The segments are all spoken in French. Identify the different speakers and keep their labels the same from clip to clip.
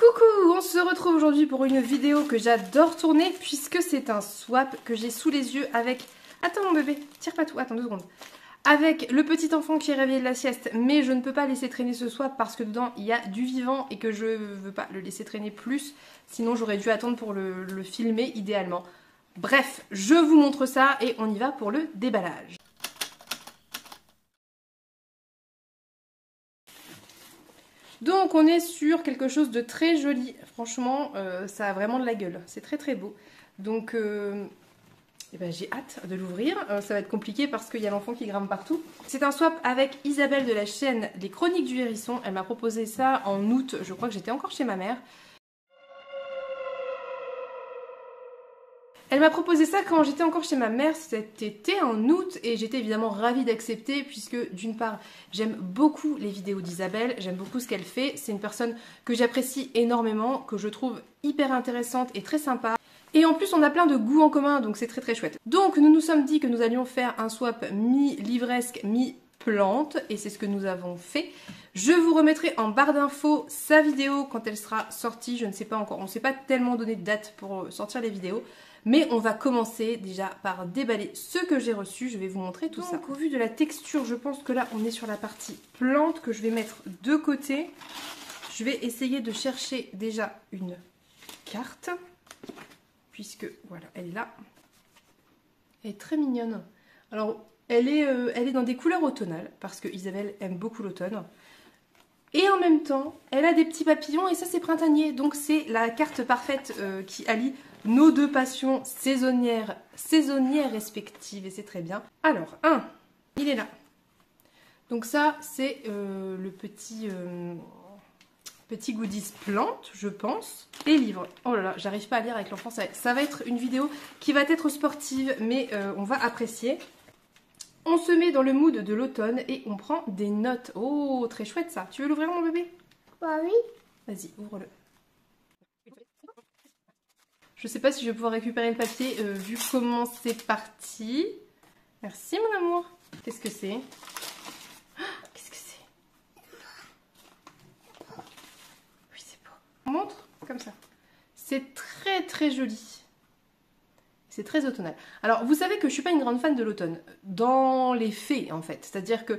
Speaker 1: Coucou, on se retrouve aujourd'hui pour une vidéo que j'adore tourner puisque c'est un swap que j'ai sous les yeux avec... Attends mon bébé, tire pas tout, attends 2 secondes. Avec le petit enfant qui est réveillé de la sieste, mais je ne peux pas laisser traîner ce swap parce que dedans il y a du vivant et que je veux pas le laisser traîner plus, sinon j'aurais dû attendre pour le filmer idéalement. Bref, je vous montre ça et on y va pour le déballage. Donc on est sur quelque chose de très joli, franchement ça a vraiment de la gueule, c'est très très beau. Donc eh ben, j'ai hâte de l'ouvrir, ça va être compliqué parce qu'il y a l'enfant qui grimpe partout. C'est un swap avec Isabelle de la chaîne Les Chroniques du Hérisson, elle m'a proposé ça en août, je crois que j'étais encore chez ma mère. Elle m'a proposé ça quand j'étais encore chez ma mère cet été en août et j'étais évidemment ravie d'accepter puisque d'une part j'aime beaucoup les vidéos d'Isabelle, j'aime beaucoup ce qu'elle fait, c'est une personne que j'apprécie énormément, que je trouve hyper intéressante et très sympa. Et en plus on a plein de goûts en commun donc c'est très très chouette. Donc nous nous sommes dit que nous allions faire un swap mi-livresque, mi-plante et c'est ce que nous avons fait. Je vous remettrai en barre d'infos sa vidéo quand elle sera sortie, je ne sais pas encore, on ne s'est pas tellement donné de date pour sortir les vidéos. Mais on va commencer déjà par déballer ce que j'ai reçu, je vais vous montrer tout ça. Donc au vu de la texture, je pense que là on est sur la partie plante que je vais mettre de côté. Je vais essayer de chercher déjà une carte, puisque voilà, elle est là. Elle est très mignonne. Alors elle est dans des couleurs automnales, parce que Isabelle aime beaucoup l'automne. Et en même temps, elle a des petits papillons et ça c'est printanier. Donc c'est la carte parfaite qui allie nos deux passions saisonnières respectives et c'est très bien. Alors, il est là. Donc ça c'est le petit goodies plante, je pense. Les livres. Oh là là, j'arrive pas à lire avec l'enfant. Ça va être une vidéo qui va être sportive, mais on va apprécier. On se met dans le mood de l'automne et on prend des notes. Oh, très chouette ça. Tu veux l'ouvrir mon bébé?
Speaker 2: Bah oui.
Speaker 1: Vas-y, ouvre-le. Je sais pas si je vais pouvoir récupérer le papier vu comment c'est parti. Merci mon amour. Qu'est-ce que c'est? Qu'est-ce que c'est? Oui, c'est beau. On montre comme ça. C'est très très joli. C'est très automnal. Alors, vous savez que je suis pas une grande fan de l'automne. Dans les faits, en fait. C'est-à-dire que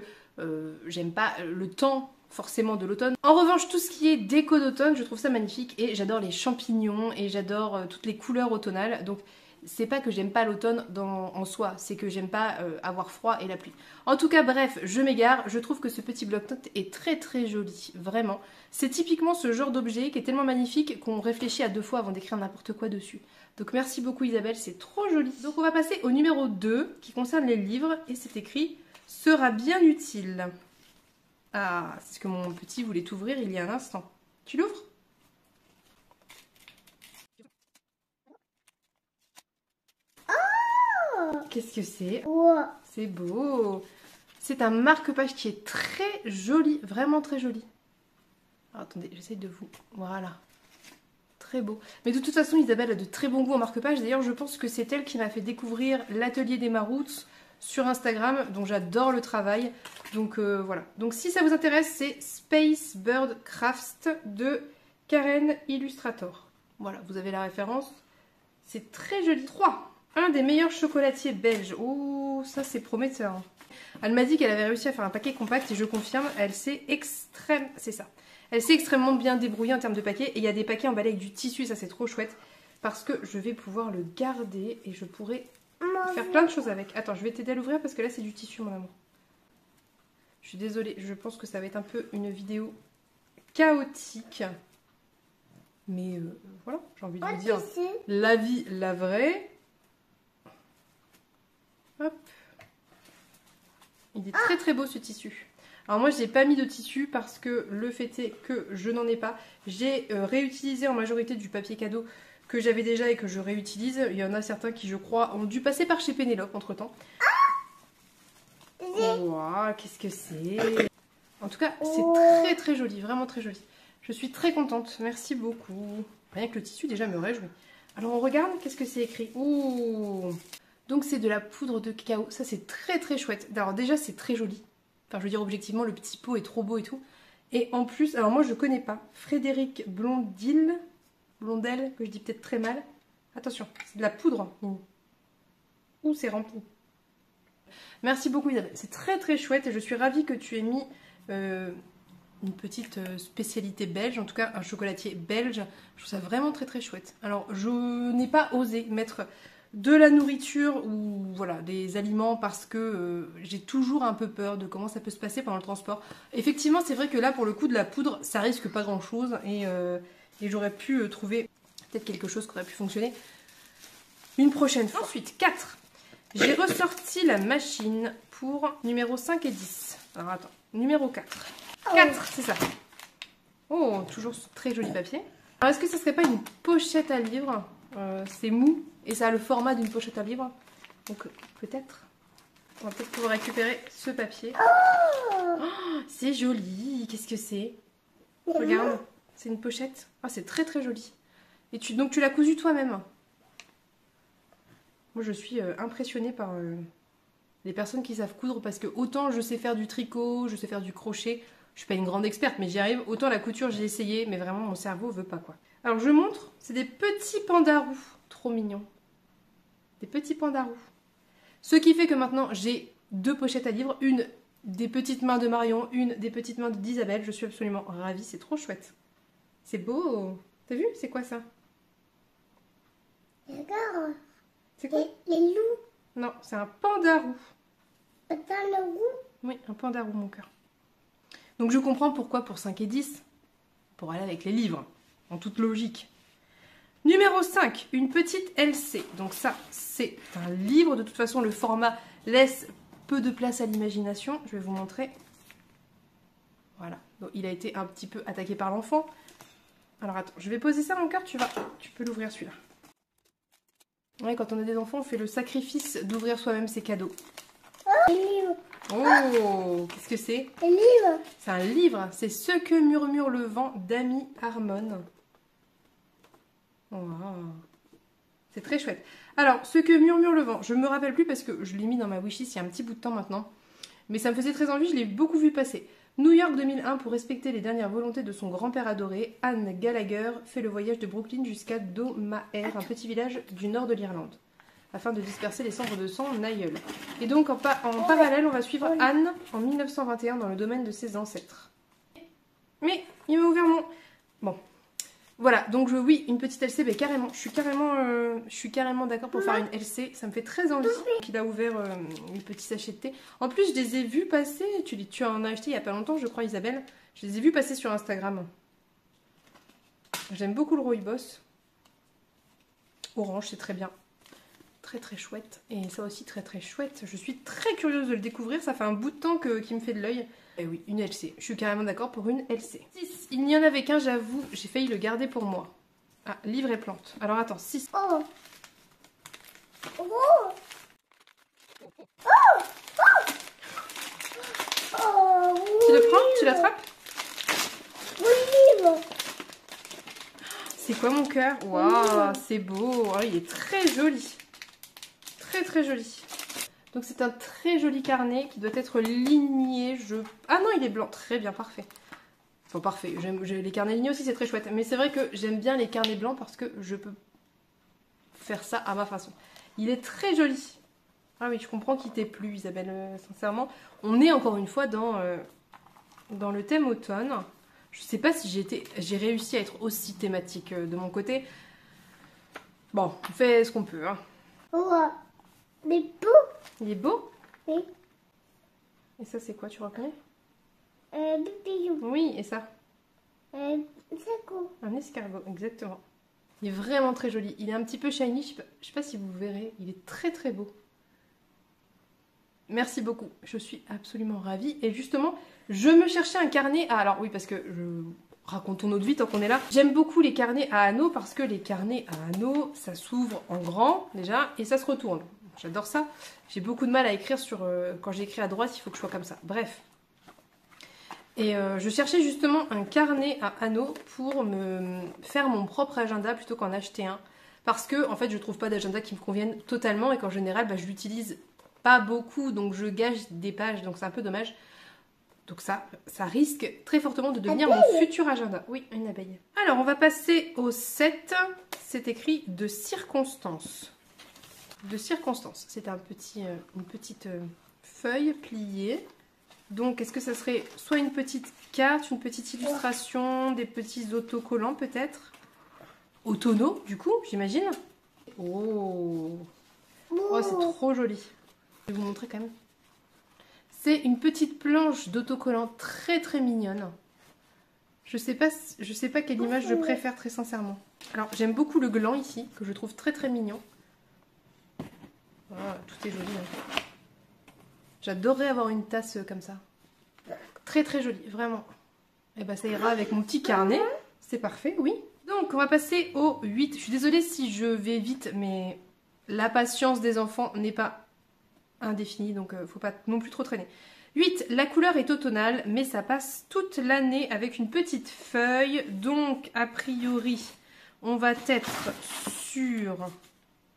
Speaker 1: j'aime pas le temps forcément de l'automne. En revanche, tout ce qui est déco d'automne, je trouve ça magnifique. Et j'adore les champignons et j'adore toutes les couleurs automnales. Donc, c'est pas que j'aime pas l'automne en soi. C'est que j'aime pas avoir froid et la pluie. En tout cas, bref, je m'égare. Je trouve que ce petit bloc-notes est très très joli. Vraiment. C'est typiquement ce genre d'objet qui est tellement magnifique qu'on réfléchit à 2 fois avant d'écrire n'importe quoi dessus. Donc merci beaucoup Isabelle, c'est trop joli. Donc on va passer au numéro 2 qui concerne les livres et c'est écrit « Sera bien utile ». Ah, c'est ce que mon petit voulait ouvrir il y a un instant. Tu l'ouvres?
Speaker 2: Oh,
Speaker 1: qu'est-ce que c'est?
Speaker 2: wow.
Speaker 1: C'est beau. C'est un marque-page qui est très joli, vraiment très joli. Alors, attendez, j'essaie de vous... Voilà. Très beau. Mais de toute façon, Isabelle a de très bons goûts en marque-page. D'ailleurs, je pense que c'est elle qui m'a fait découvrir l'atelier des Maroots sur Instagram, dont j'adore le travail. Donc voilà. Donc si ça vous intéresse, c'est Space Bird Crafts de Karen Illustrator. Voilà, vous avez la référence. C'est très joli. 3. Un des meilleurs chocolatiers belges. Oh, ça c'est prometteur. Elle m'a dit qu'elle avait réussi à faire un paquet compact et je confirme, elle s'est c'est ça. Elle s'est extrêmement bien débrouillée en termes de paquets. Et il y a des paquets emballés avec du tissu, ça c'est trop chouette. Parce que je vais pouvoir le garder et je pourrai faire plein de choses avec. Attends, je vais t'aider à l'ouvrir parce que là c'est du tissu mon amour. Je suis désolée, je pense que ça va être un peu une vidéo chaotique. Mais voilà, j'ai envie de vous dire la vie, la vraie. Hop. Il est très très beau ce tissu. Alors moi je n'ai pas mis de tissu parce que le fait est que je n'en ai pas. J'ai réutilisé en majorité du papier cadeau que j'avais déjà et que je réutilise. Il y en a certains qui je crois ont dû passer par chez Pénélope entre temps. Wow, qu'est-ce que c'est? En tout cas c'est très très joli, vraiment très joli. Je suis très contente, merci beaucoup. Rien que le tissu déjà me réjouit. Alors on regarde, qu'est-ce que c'est écrit? Ouh. Donc c'est de la poudre de cacao, ça c'est très très chouette. Alors déjà c'est très joli. Enfin, je veux dire, objectivement, le petit pot est trop beau et tout. Et en plus, alors moi je connais pas, Frédéric Blondel, que je dis peut-être très mal. Attention, c'est de la poudre, Mini. Ouh, c'est rempli. Merci beaucoup Isabelle, c'est très très chouette et je suis ravie que tu aies mis une petite spécialité belge, en tout cas un chocolatier belge. Je trouve ça vraiment très très chouette. Alors je n'ai pas osé mettre de la nourriture ou voilà des aliments parce que j'ai toujours un peu peur de comment ça peut se passer pendant le transport. Effectivement c'est vrai que là pour le coup de la poudre ça risque pas grand chose et j'aurais pu trouver peut-être quelque chose qui aurait pu fonctionner une prochaine fois. Ensuite 4. J'ai ressorti la machine pour numéro 5 et 10. Alors attends, numéro 4. 4, c'est ça. Oh, toujours très joli papier. Alors est-ce que ça serait pas une pochette à livre? C'est mou et ça a le format d'une pochette à livre. Donc peut-être. On va peut-être pouvoir récupérer ce papier. Oh, c'est joli. Qu'est-ce que c'est? Regarde, c'est une pochette. Ah, c'est très très joli. Et donc tu l'as cousu toi-même? Moi je suis impressionnée par les personnes qui savent coudre parce que autant je sais faire du tricot, je sais faire du crochet, je suis pas une grande experte mais j'y arrive, autant la couture j'ai essayé mais vraiment mon cerveau veut pas quoi. Alors je montre, c'est des petits pandas roux, trop mignons. Des petits pandas roux. Ce qui fait que maintenant j'ai 2 pochettes à livres, une des petites mains de Marion, une des petites mains d'Isabelle, je suis absolument ravie, c'est trop chouette. C'est beau, t'as vu? C'est quoi ça?
Speaker 2: Regarde.
Speaker 1: C'est quoi?
Speaker 2: Les loups.
Speaker 1: Non, c'est un panda roux.
Speaker 2: Attends, le roux.
Speaker 1: Oui, un panda roux, mon cœur. Donc je comprends pourquoi pour 5 et 10, pour aller avec les livres, en toute logique. Numéro 5, une petite LC. Donc ça, c'est un livre. De toute façon, le format laisse peu de place à l'imagination. Je vais vous montrer. Voilà. Donc, il a été un petit peu attaqué par l'enfant. Alors attends, je vais poser ça, mon cœur. Tu peux l'ouvrir celui-là. Ouais, quand on a des enfants, on fait le sacrifice d'ouvrir soi-même ses cadeaux.
Speaker 2: Oh, les livres.
Speaker 1: Oh, qu'est-ce que c'est?
Speaker 2: Les livres.
Speaker 1: C'est un livre. C'est Ce que murmure le vent d'Amy Harmon. Wow. C'est très chouette. Alors, Ce que murmure le vent, je me rappelle plus parce que je l'ai mis dans ma wishlist il y a un petit bout de temps maintenant. Mais ça me faisait très envie, je l'ai beaucoup vu passer. New York 2001, pour respecter les dernières volontés de son grand-père adoré, Anne Gallagher fait le voyage de Brooklyn jusqu'à Domaher, un petit village du nord de l'Irlande, afin de disperser les cendres de son aïeul. Et donc en parallèle, on va suivre Anne en 1921 dans le domaine de ses ancêtres. Mais il m'a ouvert mon... Bon. Voilà, donc oui, une petite LC, mais carrément, je suis carrément d'accord pour faire une LC, ça me fait très envie. Il a ouvert les petits sachets de thé. En plus, je les ai vus passer, tu en as acheté il y a pas longtemps, je crois, Isabelle. Je les ai vus passer sur Instagram. J'aime beaucoup le rooibos. Orange, c'est très bien. Très très chouette. Et ça aussi, très très chouette. Je suis très curieuse de le découvrir, ça fait un bout de temps qu'il me fait de l'œil. Et oui, une LC. Je suis carrément d'accord pour une LC. 6. Il n'y en avait qu'un, j'avoue. J'ai failli le garder pour moi. Ah, livre et plantes. Alors attends, 6.
Speaker 2: Oh. Oh. Oh. Oh.
Speaker 1: Tu le prends? Tu l'attrapes?
Speaker 2: Oui, livre.
Speaker 1: C'est quoi mon cœur? Waouh, c'est beau. Oh, il est très joli. Très très joli. Donc c'est un très joli carnet qui doit être ligné. Ah non, il est blanc. Très bien, parfait. Enfin, parfait. Les carnets lignés aussi, c'est très chouette. Mais c'est vrai que j'aime bien les carnets blancs parce que je peux faire ça à ma façon. Il est très joli. Ah oui, je comprends qu'il t'ait plu, Isabelle, sincèrement. On est encore une fois dans le thème automne. Je sais pas si j'ai réussi à être aussi thématique de mon côté. Bon, on fait ce qu'on peut. Hein.
Speaker 2: Oh. Les beaux.
Speaker 1: Il est beau?
Speaker 2: Oui.
Speaker 1: Et ça, c'est quoi, tu reconnais?
Speaker 2: Bébé.
Speaker 1: Oui, et ça?
Speaker 2: C'est quoi?
Speaker 1: Un escargot, exactement. Il est vraiment très joli. Il est un petit peu shiny, je sais pas si vous verrez. Il est très très beau. Merci beaucoup. Je suis absolument ravie. Et justement, je me cherchais un carnet. Ah, alors oui, parce que racontons notre vie tant qu'on est là. J'aime beaucoup les carnets à anneaux parce que les carnets à anneaux, ça s'ouvre en grand déjà et ça se retourne. J'adore ça. J'ai beaucoup de mal à écrire sur... quand j'écris à droite, il faut que je sois comme ça. Bref. Et je cherchais justement un carnet à anneaux pour me faire mon propre agenda plutôt qu'en acheter un. Parce que, en fait, je trouve pas d'agenda qui me convienne totalement et qu'en général, je l'utilise pas beaucoup, donc je gâche des pages, donc c'est un peu dommage. Donc ça risque très fortement de devenir mon futur agenda. Oui, une abeille. Alors, on va passer au 7. C'est écrit de circonstances. De circonstances. C'est une petite feuille pliée. Donc, est-ce que ça serait soit une petite carte, une petite illustration, des petits autocollants peut-être? Au tonneau, du coup, j'imagine. Oh, c'est trop joli. Je vais vous montrer quand même. C'est une petite planche d'autocollant très très mignonne. Je sais pas quelle image je préfère très sincèrement. Alors, j'aime beaucoup le gland ici, que je trouve très très mignon. Voilà, tout est joli. Hein. J'adorerais avoir une tasse comme ça. Très très jolie, vraiment. Et bah ça ira avec mon petit carnet. C'est parfait, oui. Donc on va passer au 8. Je suis désolée si je vais vite, mais la patience des enfants n'est pas indéfinie, donc faut pas non plus trop traîner. 8. La couleur est automnale, mais ça passe toute l'année avec une petite feuille. Donc a priori, on va être sur...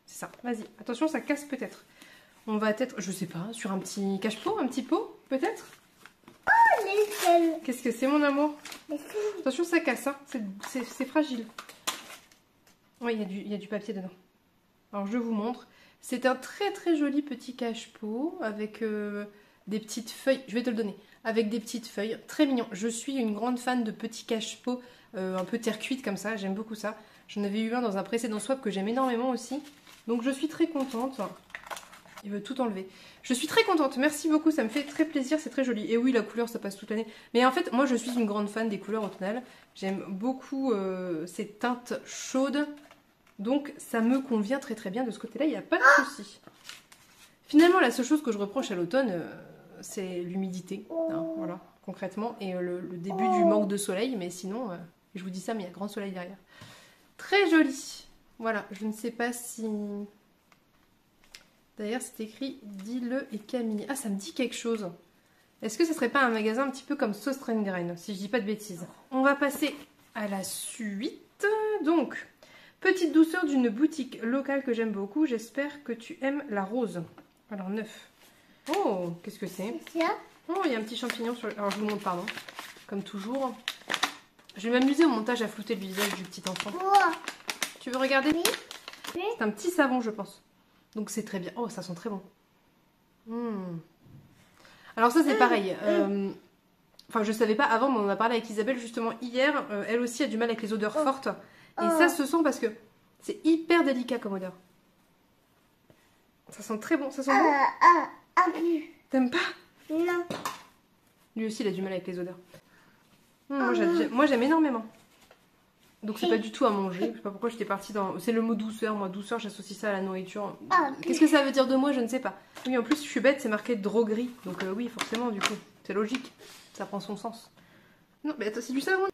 Speaker 1: C'est ça, vas-y. Attention, ça casse peut-être. On va être, je sais pas, sur un petit cache-pot, un petit pot, peut-être. Qu'est-ce que c'est, mon amour? Attention, ça casse, hein. C'est fragile. Oui, il y a du papier dedans. Alors, je vous montre. C'est un très très joli petit cache-pot avec des petites feuilles. Je vais te le donner. Avec des petites feuilles. Très mignon. Je suis une grande fan de petits cache-pots un peu terre cuite comme ça. J'aime beaucoup ça. J'en avais eu un dans un précédent swap que j'aime énormément aussi. Donc, je suis très contente. Il veut tout enlever. Je suis très contente, merci beaucoup, ça me fait très plaisir, c'est très joli. Et oui, la couleur, ça passe toute l'année. Mais en fait, moi, je suis une grande fan des couleurs automnales. J'aime beaucoup ces teintes chaudes. Donc, ça me convient très très bien de ce côté-là, il n'y a pas de souci. Finalement, la seule chose que je reproche à l'automne, c'est l'humidité. Hein, voilà, concrètement. Et le début du manque de soleil. Mais sinon, je vous dis ça, mais il y a grand soleil derrière. Très joli. Voilà, je ne sais pas si... D'ailleurs, c'est écrit Dis-le et Camille. Ah, ça me dit quelque chose. Est-ce que ça serait pas un magasin un petit peu comme Sauce Grain, si je dis pas de bêtises? On va passer à la suite. Donc, petite douceur d'une boutique locale que j'aime beaucoup. J'espère que tu aimes la rose. Alors, 9. Oh, qu'est-ce que c'est? Oh, il y a un petit champignon sur... Alors, je vous montre, pardon. Comme toujours. Je vais m'amuser au montage à flouter le visage du petit enfant. Tu veux regarder? C'est un petit savon, je pense. Donc c'est très bien. Oh, ça sent très bon. Alors ça c'est pareil. Enfin je savais pas avant, mais on en a parlé avec Isabelle justement hier. Elle aussi a du mal avec les odeurs fortes. Et ça se sent parce que c'est hyper délicat comme odeur. Ça sent très bon. Ça sent bon. T'aimes pas?
Speaker 2: Non.
Speaker 1: Lui aussi il a du mal avec les odeurs. Moi j'aime énormément. Donc c'est pas du tout à manger, je sais pas pourquoi j'étais partie dans... C'est le mot douceur, moi douceur j'associe ça à la nourriture. Qu'est-ce que ça veut dire de moi, je ne sais pas. Oui en plus je suis bête, c'est marqué droguerie, donc oui forcément du coup, c'est logique, ça prend son sens. Non mais attends, c'est du savon.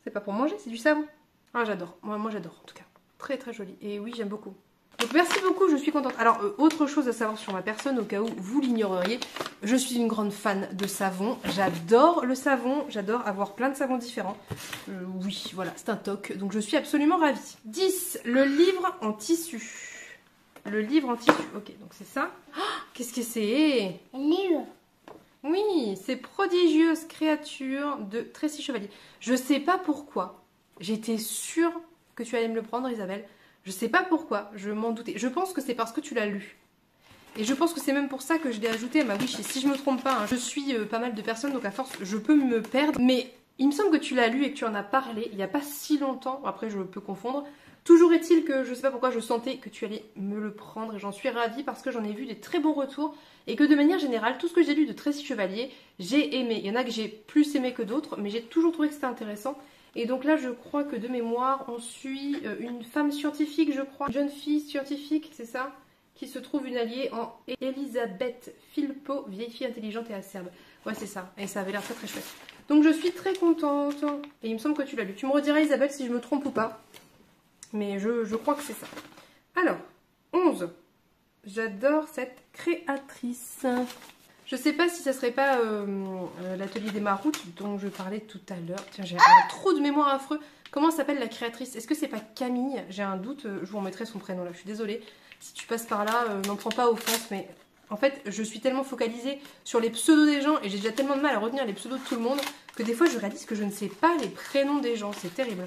Speaker 1: C'est pas pour manger, c'est du savon. Ah j'adore, moi j'adore en tout cas, très très joli. Et oui j'aime beaucoup. Donc merci beaucoup, je suis contente. Alors autre chose à savoir sur ma personne, au cas où vous l'ignoreriez, je suis une grande fan de savon. J'adore le savon, j'adore avoir plein de savons différents. Oui, voilà, c'est un toc, donc je suis absolument ravie. 10, le livre en tissu. Le livre en tissu, ok, donc c'est ça. Oh, qu'est-ce que c'est?
Speaker 2: Livre.
Speaker 1: Oui, c'est Prodigieuse créature de Tracy Chevalier. Je sais pas pourquoi, j'étais sûre que tu allais me le prendre Isabelle. Je sais pas pourquoi, je m'en doutais. Je pense que c'est parce que tu l'as lu. Et je pense que c'est même pour ça que je l'ai ajouté à ma wish. Et si je me trompe pas, hein, je suis pas mal de personnes, donc à force, je peux me perdre. Mais il me semble que tu l'as lu et que tu en as parlé il n'y a pas si longtemps. Après, je peux confondre. Toujours est-il que je sais pas pourquoi je sentais que tu allais me le prendre. Et j'en suis ravie parce que j'en ai vu des très bons retours. Et que de manière générale, tout ce que j'ai lu de Tracy Chevalier, j'ai aimé. Il y en a que j'ai plus aimé que d'autres, mais j'ai toujours trouvé que c'était intéressant. Et donc là, je crois que de mémoire, on suit une femme scientifique, je crois. Une jeune fille scientifique, c'est ça? Qui se trouve une alliée en Elisabeth Philpot, vieille fille intelligente et acerbe. Ouais, c'est ça. Et ça avait l'air très très chouette. Donc je suis très contente. Et il me semble que tu l'as lu. Tu me rediras, Isabelle, si je me trompe ou pas. Mais je crois que c'est ça. Alors, 11. J'adore cette créatrice. Je sais pas si ça serait pas l'atelier des Maroutes dont je parlais tout à l'heure. Tiens, j'ai un trou de mémoire affreux. Comment s'appelle la créatrice? Est-ce que c'est pas Camille? J'ai un doute, je vous remettrai son prénom là, je suis désolée. Si tu passes par là, n'en prends pas offense, mais En fait, je suis tellement focalisée sur les pseudos des gens et j'ai déjà tellement de mal à retenir les pseudos de tout le monde que des fois je réalise que je ne sais pas les prénoms des gens. C'est terrible.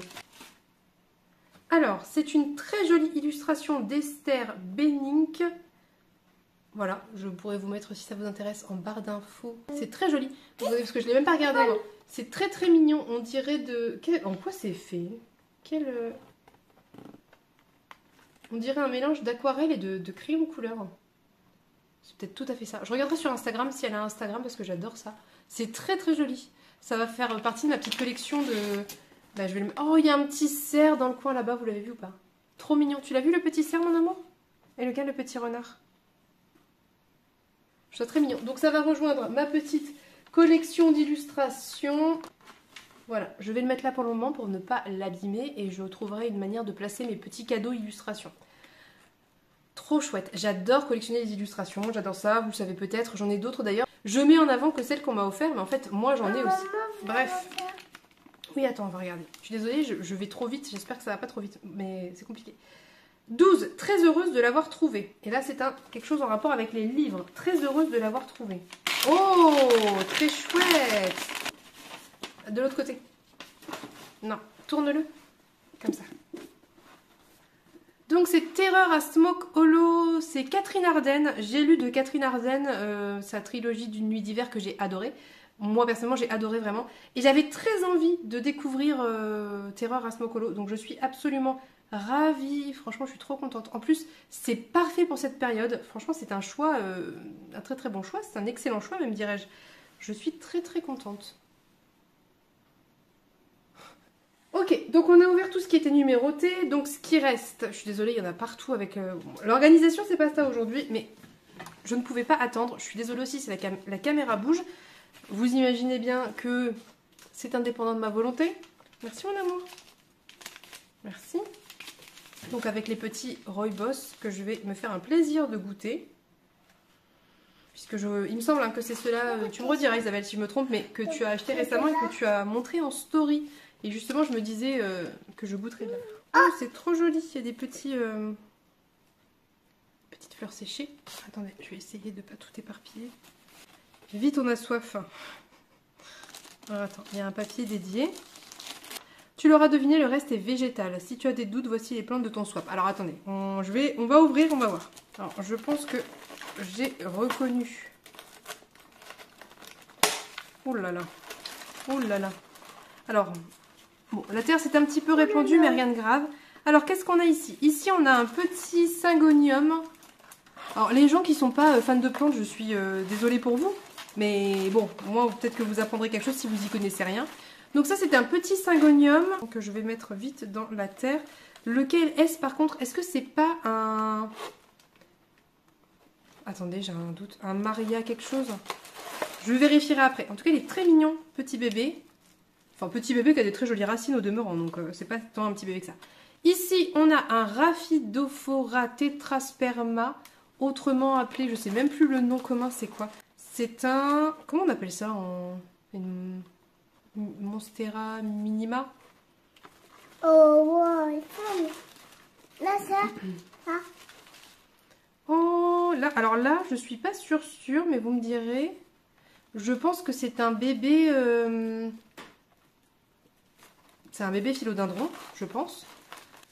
Speaker 1: Alors, c'est une très jolie illustration d'Esther Benink. Voilà, je pourrais vous mettre si ça vous intéresse en barre d'infos. C'est très joli, parce que je ne l'ai même pas regardé moi. C'est très très mignon, on dirait de... En quoi c'est fait? On dirait un mélange d'aquarelle et de crayon couleur. C'est peut-être tout à fait ça. Je regarderai sur Instagram si elle a un Instagram parce que j'adore ça. C'est très très joli. Ça va faire partie de ma petite collection de... Bah, je vais le... Oh, il y a un petit cerf dans le coin là-bas, vous l'avez vu ou pas? Trop mignon. Tu l'as vu le petit cerf, mon amour? Et lequel, le petit renard? Je trouve ça très mignon. Donc ça va rejoindre ma petite collection d'illustrations. Voilà, je vais le mettre là pour le moment pour ne pas l'abîmer et je trouverai une manière de placer mes petits cadeaux illustrations. Trop chouette. J'adore collectionner les illustrations, j'adore ça, vous le savez peut-être, j'en ai d'autres d'ailleurs. Je mets en avant que celles qu'on m'a offertes, mais en fait, moi j'en ai aussi. Bref. Oui, attends, on va regarder. Je suis désolée, je vais trop vite, j'espère que ça va pas trop vite, mais c'est compliqué. 12. Très heureuse de l'avoir trouvé. Et là, c'est quelque chose en rapport avec les livres. Très heureuse de l'avoir trouvé. Oh, très chouette. De l'autre côté. Non, tourne-le. Comme ça. Donc, c'est Terreur à Smoke Hollow. C'est Catherine Arden. J'ai lu de Catherine Arden sa trilogie d'une nuit d'hiver que j'ai adorée. Moi, personnellement, j'ai adoré vraiment. Et j'avais très envie de découvrir Terreur à Smoke Hollow. Donc, je suis absolument ravie. Franchement, je suis trop contente. En plus, c'est parfait pour cette période. Franchement, c'est un choix, un très très bon choix. C'est un excellent choix, même dirais-je. Je suis très très contente. Ok, donc on a ouvert tout ce qui était numéroté. Donc, ce qui reste, je suis désolée, il y en a partout avec... L'organisation, c'est pas ça aujourd'hui, mais je ne pouvais pas attendre. Je suis désolée aussi, c'est la caméra bouge. Vous imaginez bien que c'est indépendant de ma volonté. Merci mon amour. Merci. Donc avec les petits Rooibos que je vais me faire un plaisir de goûter. Puisque il me semble que c'est ceux-là, tu me rediras Isabelle si je me trompe, mais que tu as acheté récemment et que tu as montré en story. Et justement je me disais que je goûterais bien. Oh, c'est trop joli, il y a des petites fleurs séchées. Attendez, je vais essayer de ne pas tout éparpiller. Vite, on a soif. Alors, attends, il y a un papier dédié. Tu l'auras deviné, le reste est végétal. Si tu as des doutes, voici les plantes de ton swap. Alors, attendez, on va ouvrir, on va voir. Alors, je pense que j'ai reconnu. Oh là là. Oh là là. Alors, bon, la terre s'est un petit peu répandue, mais rien de grave. Alors, qu'est-ce qu'on a ici? Ici, on a un petit syngonium. Alors, les gens qui ne sont pas fans de plantes, je suis désolée pour vous. Mais bon, moi peut-être que vous apprendrez quelque chose si vous y connaissez rien. Donc ça c'est un petit syngonium que je vais mettre vite dans la terre. Lequel est-ce par contre? Est-ce que c'est pas un... Attendez, j'ai un doute. Un Maria quelque chose? Je vérifierai après. En tout cas il est très mignon, petit bébé. Enfin petit bébé qui a des très jolies racines au demeurant. Donc c'est pas tant un petit bébé que ça. Ici on a un Rhaphidophora tetrasperma. Autrement appelé, je sais même plus le nom commun c'est quoi. C'est un... Comment on appelle ça en... Une Monstera minima?
Speaker 2: Oh, ouais. Là, ça.
Speaker 1: Oh, là... Alors là, je suis pas sûre, mais vous me direz... Je pense que c'est un bébé... C'est un bébé philodendron, je pense.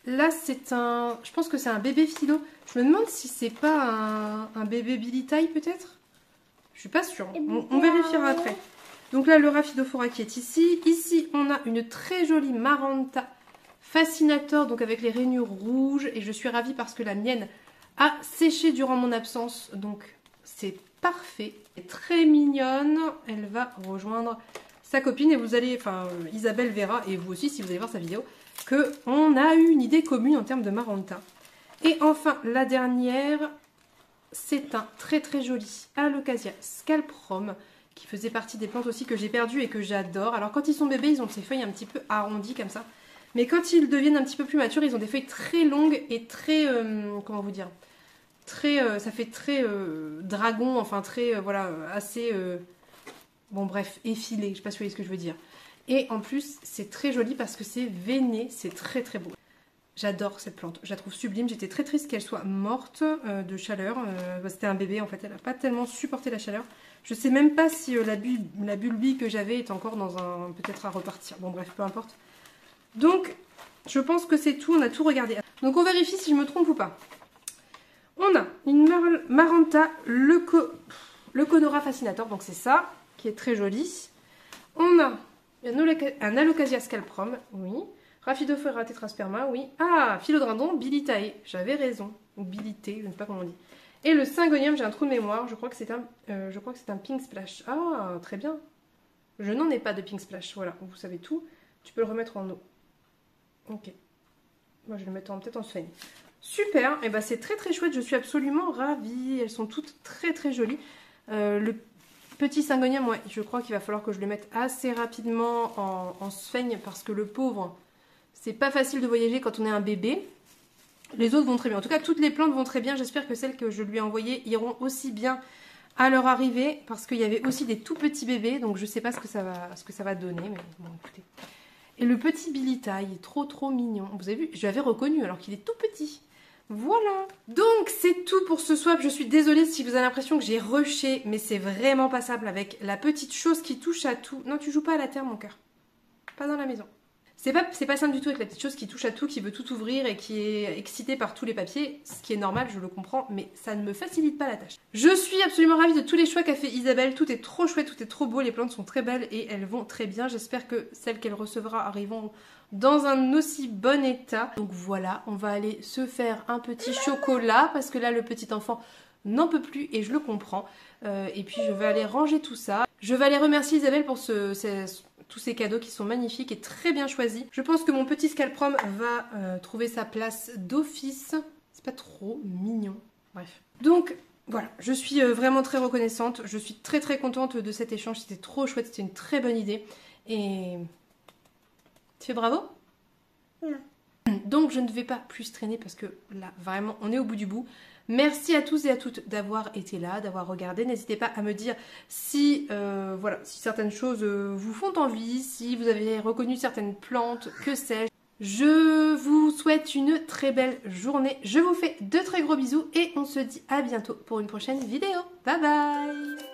Speaker 1: Là, c'est un... Je pense que c'est un bébé philo. Je me demande si c'est pas un bébé Billy Taille, peut-être? Je suis pas sûre. On vérifiera après. Donc là, le Rhaphidophora qui est ici. Ici, on a une très jolie Maranta Fascinator, donc avec les rainures rouges. Et je suis ravie parce que la mienne a séché durant mon absence. Donc, c'est parfait. Elle est très mignonne. Elle va rejoindre sa copine. Et vous allez, enfin, Isabelle verra, et vous aussi, si vous allez voir sa vidéo, qu'on a eu une idée commune en termes de Maranta. Et enfin, la dernière... C'est un très très joli Alocasia scalprum qui faisait partie des plantes aussi que j'ai perdues et que j'adore. Alors quand ils sont bébés, ils ont ces feuilles un petit peu arrondies comme ça. Mais quand ils deviennent un petit peu plus matures, ils ont des feuilles très longues et très... comment vous dire? Très, ça fait très dragon, enfin très, voilà, assez... bon bref, effilé, je sais pas si vous voyez ce que je veux dire. Et en plus, c'est très joli parce que c'est veiné, c'est très très beau. J'adore cette plante, je la trouve sublime. J'étais très triste qu'elle soit morte de chaleur. C'était un bébé en fait, elle n'a pas tellement supporté la chaleur. Je sais même pas si la bulbie que j'avais est encore dans un... peut-être à repartir. Bon bref, peu importe. Donc, je pense que c'est tout, on a tout regardé. Donc on vérifie si je me trompe ou pas. On a une Maranta Leuconora fascinator, donc c'est ça, qui est très joli. On a un Alocasia scalprum, oui. Rhaphidophora tetrasperma, oui. Ah, Philodendron bilitae, j'avais raison. Ou bilité, je ne sais pas comment on dit. Et le Syngonium, j'ai un trou de mémoire, je crois que c'est un Pink Splash. Ah, très bien. Je n'en ai pas de Pink Splash, voilà, vous savez tout. Tu peux le remettre en eau. Ok. Moi, je vais le mettre peut-être en soigne. Super, et ben c'est très très chouette, je suis absolument ravie. Elles sont toutes très très jolies. Le petit Syngonium, ouais, je crois qu'il va falloir que je le mette assez rapidement en sphaigne parce que le pauvre, c'est pas facile de voyager quand on est un bébé. Les autres vont très bien. En tout cas, toutes les plantes vont très bien. J'espère que celles que je lui ai envoyées iront aussi bien à leur arrivée parce qu'il y avait aussi des tout petits bébés. Donc, je sais pas ce que ça va donner. Mais bon, écoutez. Et le petit Bilita, il est trop trop mignon. Vous avez vu, je l'avais reconnu alors qu'il est tout petit. Voilà. Donc, c'est tout pour ce swap. Je suis désolée si vous avez l'impression que j'ai rushé, mais c'est vraiment passable avec la petite chose qui touche à tout. Non, tu joues pas à la terre, mon cœur. Pas dans la maison. C'est pas simple du tout avec la petite chose qui touche à tout, qui veut tout ouvrir et qui est excitée par tous les papiers, ce qui est normal, je le comprends, mais ça ne me facilite pas la tâche. Je suis absolument ravie de tous les choix qu'a fait Isabelle, tout est trop chouette, tout est trop beau, les plantes sont très belles et elles vont très bien. J'espère que celles qu'elle recevra arriveront dans un aussi bon état. Donc voilà, on va aller se faire un petit chocolat, parce que là le petit enfant n'en peut plus et je le comprends. Et puis je vais aller ranger tout ça. Je vais aller remercier Isabelle pour tous ces cadeaux qui sont magnifiques et très bien choisis. Je pense que mon petit Scalprum va trouver sa place d'office. C'est pas trop mignon. Bref. Donc voilà, je suis vraiment très reconnaissante. Je suis très très contente de cet échange. C'était trop chouette, c'était une très bonne idée. Et... tu fais bravo?
Speaker 2: Non.
Speaker 1: Donc je ne vais pas plus traîner parce que là vraiment on est au bout du bout. Merci à tous et à toutes d'avoir été là, d'avoir regardé. N'hésitez pas à me dire si, voilà, si certaines choses vous font envie, si vous avez reconnu certaines plantes, que sais-je. Je vous souhaite une très belle journée. Je vous fais de très gros bisous et on se dit à bientôt pour une prochaine vidéo. Bye bye!